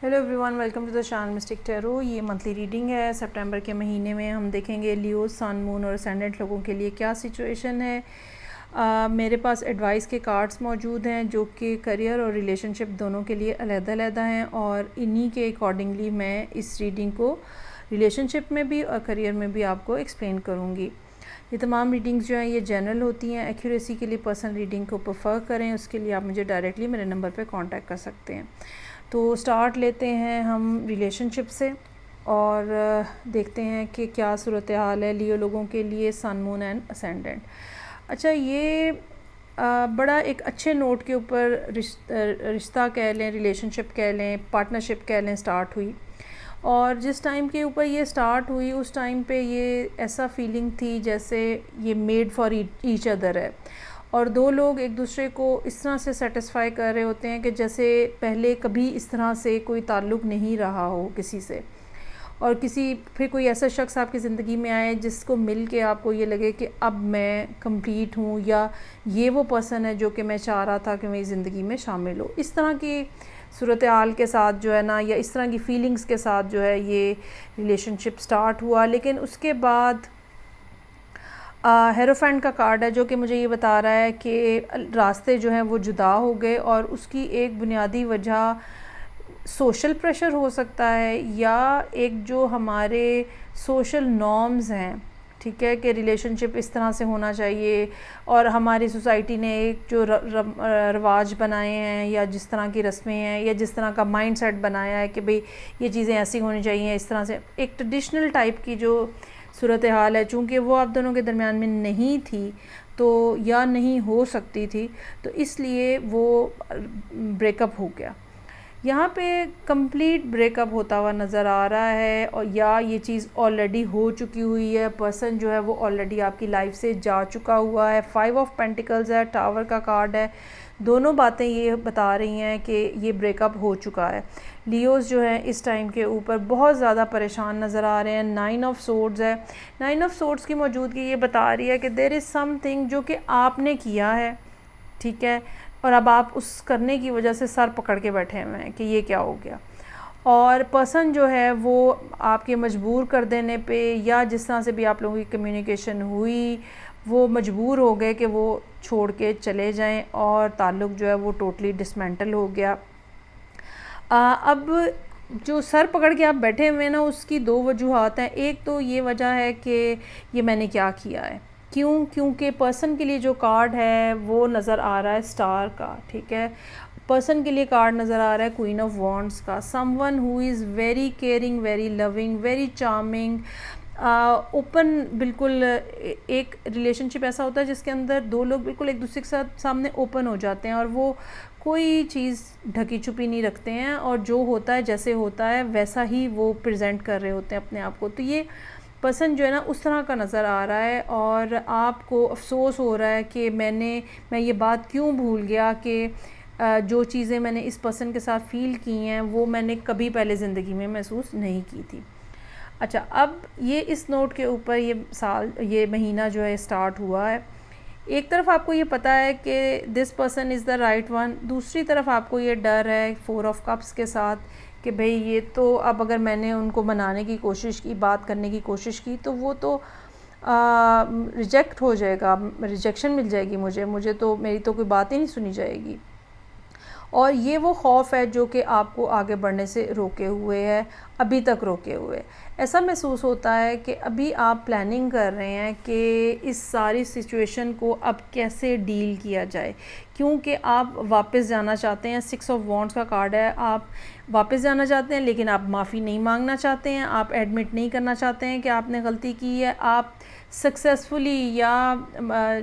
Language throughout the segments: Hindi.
Hello everyone, welcome to the channel mystic tarot. ये मंथली रीडिंग है। सितंबर के महीने में हम देखेंगे लियो, सन, मून और असेंडेंट लोगों के लिए क्या सिचुएशन है। मेरे पास एडवाइस के कार्ड्स मौजूद हैं जो कि करियर और रिलेशनशिप दोनों के लिए अलग-अलग हैं और इन्हीं के अकॉर्डिंगली मैं इस रीडिंग को रिलेशनशिप में भी और करियर में भी आपको एक्सप्लेन करूँगी। ये तमाम रीडिंग्स जो हैं ये जनरल होती हैं। एक्यूरेसी के लिए पर्सनल रीडिंग को प्रेफर करें, उसके लिए आप मुझे डायरेक्टली मेरे नंबर पे कांटेक्ट कर सकते हैं। तो स्टार्ट लेते हैं हम रिलेशनशिप से और देखते हैं कि क्या सूरत हाल है लियो लोगों के लिए, सन, मून एंड असेंडेंट। अच्छा, ये बड़ा एक अच्छे नोट के ऊपर रिश्ता कह लें, रिलेशनशिप कह लें, पार्टनरशिप कह लें, स्टार्ट हुई। और जिस टाइम के ऊपर ये स्टार्ट हुई उस टाइम पे ये ऐसा फीलिंग थी जैसे ये मेड फॉर ईच अदर है और दो लोग एक दूसरे को इस तरह से सेटिस्फाई कर रहे होते हैं कि जैसे पहले कभी इस तरह से कोई ताल्लुक़ नहीं रहा हो किसी से, और फिर कोई ऐसा शख्स आपकी ज़िंदगी में आए जिसको मिल के आपको ये लगे कि अब मैं कंप्लीट हूँ या ये वो पर्सन है जो कि मैं चाह रहा था कि मेरी ज़िंदगी में शामिल हो। इस तरह की सूरत हाल के साथ जो है ना, या इस तरह की फ़ीलिंग्स के साथ जो है ये रिलेशनशिप स्टार्ट हुआ। लेकिन उसके बाद हेरोफेंट का कार्ड है जो कि मुझे ये बता रहा है कि रास्ते जो हैं वो जुदा हो गए और उसकी एक बुनियादी वजह सोशल प्रेशर हो सकता है या एक जो हमारे सोशल नॉर्म्स हैं, ठीक है, कि रिलेशनशिप इस तरह से होना चाहिए और हमारी सोसाइटी ने एक जो रवाज बनाए हैं या जिस तरह की रस्में हैं या जिस तरह का माइंडसेट बनाया है कि भाई ये चीज़ें ऐसी होनी चाहिए, इस तरह से एक ट्रेडिशनल टाइप की जो सूरत हाल है, चूँकि वो आप दोनों के दरमियान में नहीं थी तो या नहीं हो सकती थी, तो इसलिए वो ब्रेकअप हो गया। यहाँ पे कंप्लीट ब्रेकअप होता हुआ नज़र आ रहा है और या ये चीज़ ऑलरेडी हो चुकी हुई है। पर्सन जो है वो ऑलरेडी आपकी लाइफ से जा चुका हुआ है। 5 ऑफ पेंटिकल्स है, टावर का कार्ड है। दोनों बातें ये बता रही हैं कि ये ब्रेकअप हो चुका है। लियोस जो है इस टाइम के ऊपर बहुत ज़्यादा परेशान नज़र आ रहे हैं। 9 ऑफ सोर्ड्स है। 9 ऑफ सोर्ड्स की मौजूदगी ये बता रही है कि देयर इज़ समथिंग जो कि आपने किया है, ठीक है, और अब आप उस करने की वजह से सर पकड़ के बैठे हुए हैं कि ये क्या हो गया। और पर्सन जो है वो आपके मजबूर कर देने पे या जिस तरह से भी आप लोगों की कम्युनिकेशन हुई वो मजबूर हो गए कि वो छोड़ के चले जाएं और ताल्लुक़ जो है वो टोटली डिसमेंटल हो गया। अब जो सर पकड़ के आप बैठे हुए हैं ना, उसकी दो वजूहात हैं। एक तो ये वजह है कि ये मैंने क्या किया है, क्योंकि पर्सन के लिए जो कार्ड है वो नज़र आ रहा है स्टार का, ठीक है। पर्सन के लिए कार्ड नज़र आ रहा है क्वीन ऑफ वॉन्ड्स का। Someone who is very caring, very loving, very charming, open. बिल्कुल एक रिलेशनशिप ऐसा होता है जिसके अंदर दो लोग बिल्कुल एक दूसरे के साथ सामने ओपन हो जाते हैं और वो कोई चीज़ ढकी छुपी नहीं रखते हैं और जो होता है जैसे होता है वैसा ही वो प्रेजेंट कर रहे होते हैं अपने आप को। तो ये पर्सन जो है ना उस तरह का नज़र आ रहा है और आपको अफसोस हो रहा है कि मैं ये बात क्यों भूल गया कि जो चीज़ें मैंने इस पर्सन के साथ फ़ील की हैं वो मैंने कभी पहले ज़िंदगी में महसूस नहीं की थी। अच्छा, अब ये इस नोट के ऊपर ये महीना जो है स्टार्ट हुआ है। एक तरफ आपको ये पता है कि this person is the right one, दूसरी तरफ आपको ये डर है 4 ऑफ कप्स के साथ कि भाई ये तो अब अगर मैंने उनको मनाने की कोशिश की, बात करने की कोशिश की, तो वो तो रिजेक्ट हो जाएगा, रिजेक्शन मिल जाएगी मुझे तो मेरी तो कोई बात ही नहीं सुनी जाएगी। और ये वो खौफ है जो कि आपको आगे बढ़ने से रोके हुए है, अभी तक रोके हुए। ऐसा महसूस होता है कि अभी आप प्लानिंग कर रहे हैं कि इस सारी सिचुएशन को अब कैसे डील किया जाए, क्योंकि आप वापस जाना चाहते हैं। 6 ऑफ वॉन्ड्स का कार्ड है। आप वापस जाना चाहते हैं लेकिन आप माफ़ी नहीं मांगना चाहते हैं, आप एडमिट नहीं करना चाहते हैं कि आपने गलती की है। आप सक्सेसफुली या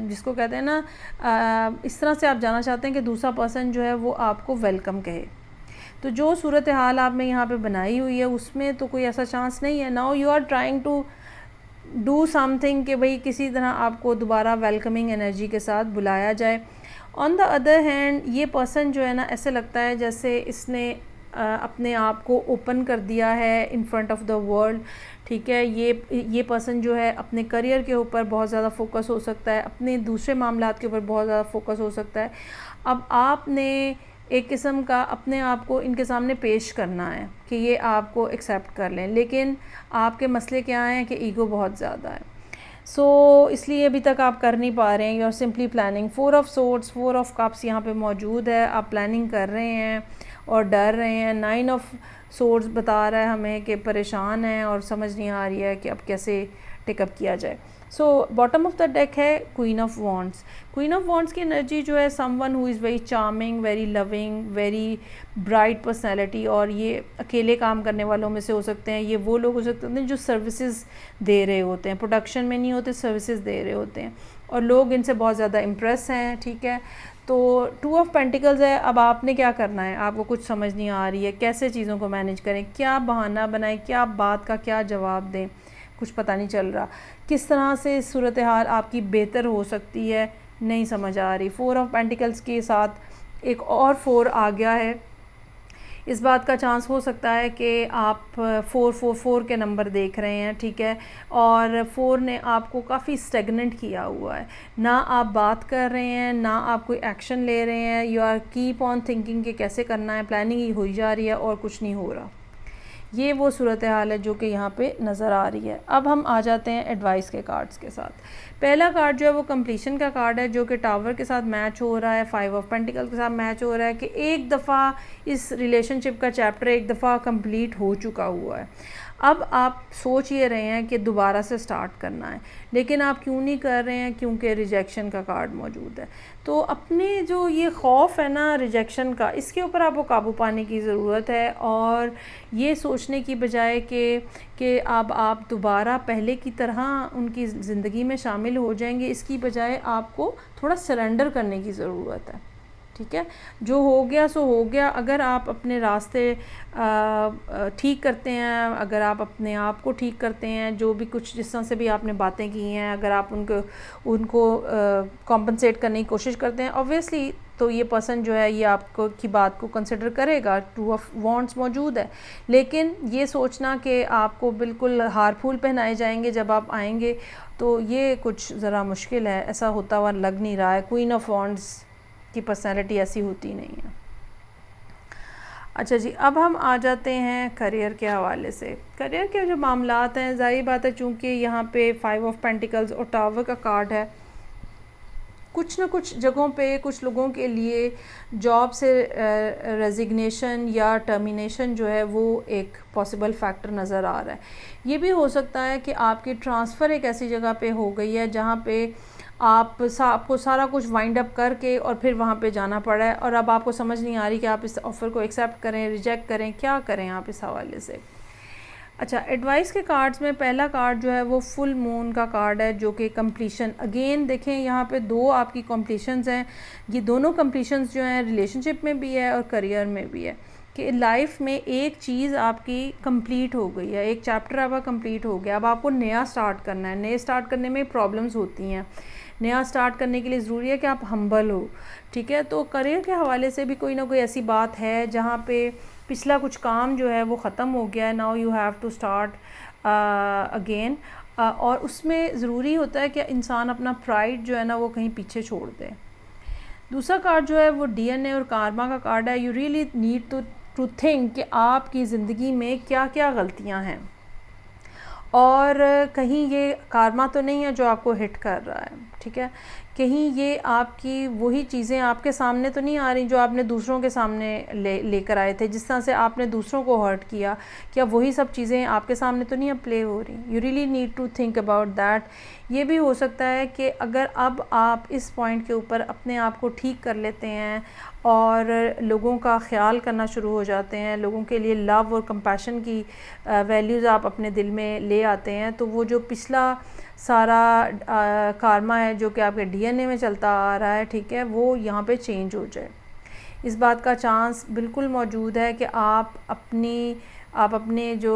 जिसको कहते हैं ना, इस तरह से आप जाना चाहते हैं कि दूसरा पर्सन जो है वो आपको वेलकम कहे। तो जो सूरत हाल आपने यहाँ पे बनाई हुई है उसमें तो कोई ऐसा चांस नहीं है। Now you are trying to do something कि भाई किसी तरह आपको दोबारा वेलकमिंग एनर्जी के साथ बुलाया जाए। ऑन द अदर हैंड ये पर्सन जो है ना, ऐसे लगता है जैसे इसने अपने आप को ओपन कर दिया है in front of the world, ठीक है। ये पर्सन जो है अपने करियर के ऊपर बहुत ज़्यादा फोकस हो सकता है, अपने दूसरे मामलात के ऊपर बहुत ज़्यादा फोकस हो सकता है। अब आपने एक किस्म का अपने आप को इनके सामने पेश करना है कि ये आपको एक्सेप्ट कर लें, लेकिन आपके मसले क्या हैं कि ईगो बहुत ज़्यादा है। इसलिए अभी तक आप कर नहीं पा रहे हैं। You are simply planning. 4 of swords, 4 of cups यहाँ पे मौजूद है। आप प्लानिंग कर रहे हैं और डर रहे हैं। 9 ऑफ सोर्ड्स बता रहा है हमें कि परेशान है और समझ नहीं आ रही है कि अब कैसे टेकअप किया जाए। बॉटम ऑफ द डेक है queen of wands. Queen of wands की एनर्जी जो है someone who is very charming, very loving, very bright personality, और ये अकेले काम करने वालों में से हो सकते हैं। ये वो लोग हो सकते हैं जो सर्विसेज दे रहे होते हैं, प्रोडक्शन में नहीं होते, सर्विसेज दे रहे होते हैं, और लोग इनसे बहुत ज़्यादा इम्प्रेस हैं। ठीक है, तो 2 ऑफ पेंटिकल्स है। अब आपने क्या करना है, आपको कुछ समझ नहीं आ रही है, कैसे चीज़ों को मैनेज करें, क्या बहाना बनाएं, क्या बात का क्या जवाब दें, कुछ पता नहीं चल रहा। किस तरह से सूरत हाल आपकी बेहतर हो सकती है, नहीं समझ आ रही। 4 ऑफ पेंटिकल्स के साथ एक और 4 आ गया है। इस बात का चांस हो सकता है कि आप 444 के नंबर देख रहे हैं। ठीक है, और 4 ने आपको काफ़ी स्टेगनेंट किया हुआ है। ना आप बात कर रहे हैं, ना आप कोई एक्शन ले रहे हैं। You are keep on thinking कि कैसे करना है, प्लानिंग ही हो जा रही है और कुछ नहीं हो रहा। ये वो सूरत हाल है जो कि यहाँ पे नज़र आ रही है। अब हम आ जाते हैं एडवाइस के कार्ड्स के साथ। पहला कार्ड जो है वो कंप्लीशन का कार्ड है, जो कि टावर के साथ मैच हो रहा है, 5 ऑफ पेंटिकल के साथ मैच हो रहा है कि एक दफ़ा इस रिलेशनशिप का चैप्टर एक दफ़ा कंप्लीट हो चुका हुआ है। अब आप सोच ये रहे हैं कि दोबारा से स्टार्ट करना है, लेकिन आप क्यों नहीं कर रहे हैं, क्योंकि रिजेक्शन का कार्ड मौजूद है। तो अपने जो ये खौफ है ना रिजेक्शन का, इसके ऊपर आपको काबू पाने की ज़रूरत है, और ये सोचने की बजाय कि अब आप दोबारा पहले की तरह उनकी ज़िंदगी में शामिल हो जाएंगे, इसकी बजाय आपको थोड़ा सरेंडर करने की ज़रूरत है। ठीक है, जो हो गया सो हो गया। अगर आप अपने रास्ते ठीक करते हैं, अगर आप अपने आप को ठीक करते हैं, जो भी कुछ जिस तरह से भी आपने बातें की हैं, अगर आप उनको कॉम्पनसेट करने की कोशिश करते हैं, ऑब्वियसली तो ये पर्सन जो है ये आपको की बात को कंसिडर करेगा। 2 ऑफ वॉन्ड्स मौजूद है, लेकिन ये सोचना कि आपको बिल्कुल हार फूल पहनाए जाएंगे जब आप आएंगे, तो ये कुछ ज़रा मुश्किल है, ऐसा होता हुआ लग नहीं रहा है। क्वीन ऑफ वॉन्ड्स की पर्सनैलिटी ऐसी होती नहीं है। अच्छा जी, अब हम आ जाते हैं करियर के हवाले से। करियर के जो मामलात हैं, ज़ाहिर बात है चूँकि यहाँ पे 5 ऑफ पेंटिकल्स और टावर का कार्ड है, कुछ ना कुछ जगहों पे कुछ लोगों के लिए जॉब से रेजिग्नेशन या टर्मिनेशन जो है वो एक पॉसिबल फैक्टर नज़र आ रहा है। ये भी हो सकता है कि आपकी ट्रांसफ़र एक ऐसी जगह पे हो गई है जहाँ पे आपको सारा कुछ वाइंड अप करके और फिर वहाँ पे जाना पड़ा है, और अब आपको समझ नहीं आ रही कि आप इस ऑफ़र को एक्सेप्ट करें, रिजेक्ट करें, क्या करें आप इस हवाले से। अच्छा, एडवाइस के कार्ड्स में पहला कार्ड जो है वो फुल मून का कार्ड है, जो कि कंप्लीशन। अगेन देखें, यहाँ पे 2 आपकी कंप्लीशंस हैं। ये दोनों कंप्लीशंस जो हैं रिलेशनशिप में भी है और करियर में भी है, कि लाइफ में एक चीज़ आपकी कंप्लीट हो गई है, एक चैप्टर आपका कंप्लीट हो गया। अब आपको नया स्टार्ट करना है। नए स्टार्ट करने में प्रॉब्लम्स होती हैं। नया स्टार्ट करने के लिए ज़रूरी है कि आप हम्बल हो। ठीक है, तो करियर के हवाले से भी कोई ना कोई ऐसी बात है जहाँ पे पिछला कुछ काम जो है वो ख़त्म हो गया है, now you have to start again, और उसमें ज़रूरी होता है कि इंसान अपना प्राइड जो है ना वो कहीं पीछे छोड़ दे। दूसरा कार्ड जो है वो डीएनए और कारमा का कार्ड है। You really need to think कि आपकी ज़िंदगी में क्या क्या गलतियाँ हैं, और कहीं ये कारमा तो नहीं है जो आपको हिट कर रहा है। ठीक है, कहीं ये आपकी वही चीज़ें आपके सामने तो नहीं आ रही जो आपने दूसरों के सामने लेकर आए थे। जिस तरह से आपने दूसरों को हर्ट किया, क्या वही सब चीज़ें आपके सामने तो नहीं अब प्ले हो रही। You really need to think about that. ये भी हो सकता है कि अगर अब आप इस पॉइंट के ऊपर अपने आप को ठीक कर लेते हैं और लोगों का ख़्याल करना शुरू हो जाते हैं, लोगों के लिए लव और कंपैशन की वैल्यूज़ आप अपने दिल में ले आते हैं, तो वो जो पिछला सारा कारमा है जो कि आपके डीएनए में चलता आ रहा है, ठीक है, वो यहाँ पे चेंज हो जाए। इस बात का चांस बिल्कुल मौजूद है कि आप अपनी आप अपने जो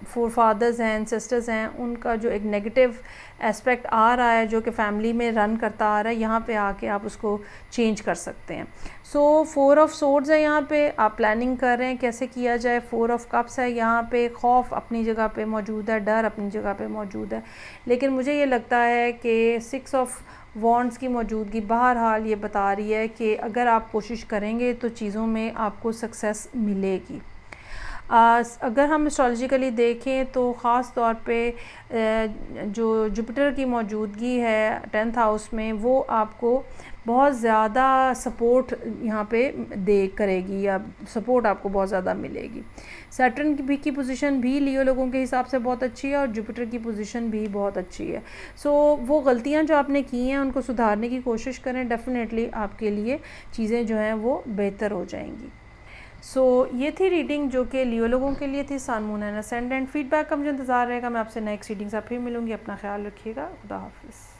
फोर फादर्स हैं, सिस्टर्स हैं, उनका जो एक नेगेटिव एस्पेक्ट आ रहा है जो कि फ़ैमिली में रन करता आ रहा है, यहाँ पे आके आप उसको चेंज कर सकते हैं। सो 4 ऑफ सोर्ड्स है यहाँ पे, आप प्लानिंग कर रहे हैं कैसे किया जाए। 4 ऑफ कप्स है यहाँ पे, खौफ अपनी जगह पे मौजूद है, डर अपनी जगह पे मौजूद है, लेकिन मुझे ये लगता है कि 6 ऑफ वॉन्ड्स की मौजूदगी बहरहाल ये बता रही है कि अगर आप कोशिश करेंगे तो चीज़ों में आपको सक्सेस मिलेगी। अगर हम एस्ट्रोलॉजिकली देखें तो ख़ास तौर पे जो जुपिटर की मौजूदगी है 10th हाउस में, वो आपको बहुत ज़्यादा सपोर्ट यहाँ पे दे करेगी, या सपोर्ट आपको बहुत ज़्यादा मिलेगी। सैटर्न की पोजीशन भी लियो लोगों के हिसाब से बहुत अच्छी है और जुपिटर की पोजीशन भी बहुत अच्छी है। सो वो गलतियाँ जो आपने की हैं उनको सुधारने की कोशिश करें, डेफ़िनेटली आपके लिए चीज़ें जो हैं वो बेहतर हो जाएंगी। सो ये थी रीडिंग जो कि लियो लोगों के लिए थी, सन, मून एंड असेंडेंट। फीडबैक का मुझे इंतज़ार रहेगा। मैं आपसे नेक्स्ट रीडिंग से फिर मिलूँगी। अपना ख्याल रखिएगा। खुदा हाफिज़।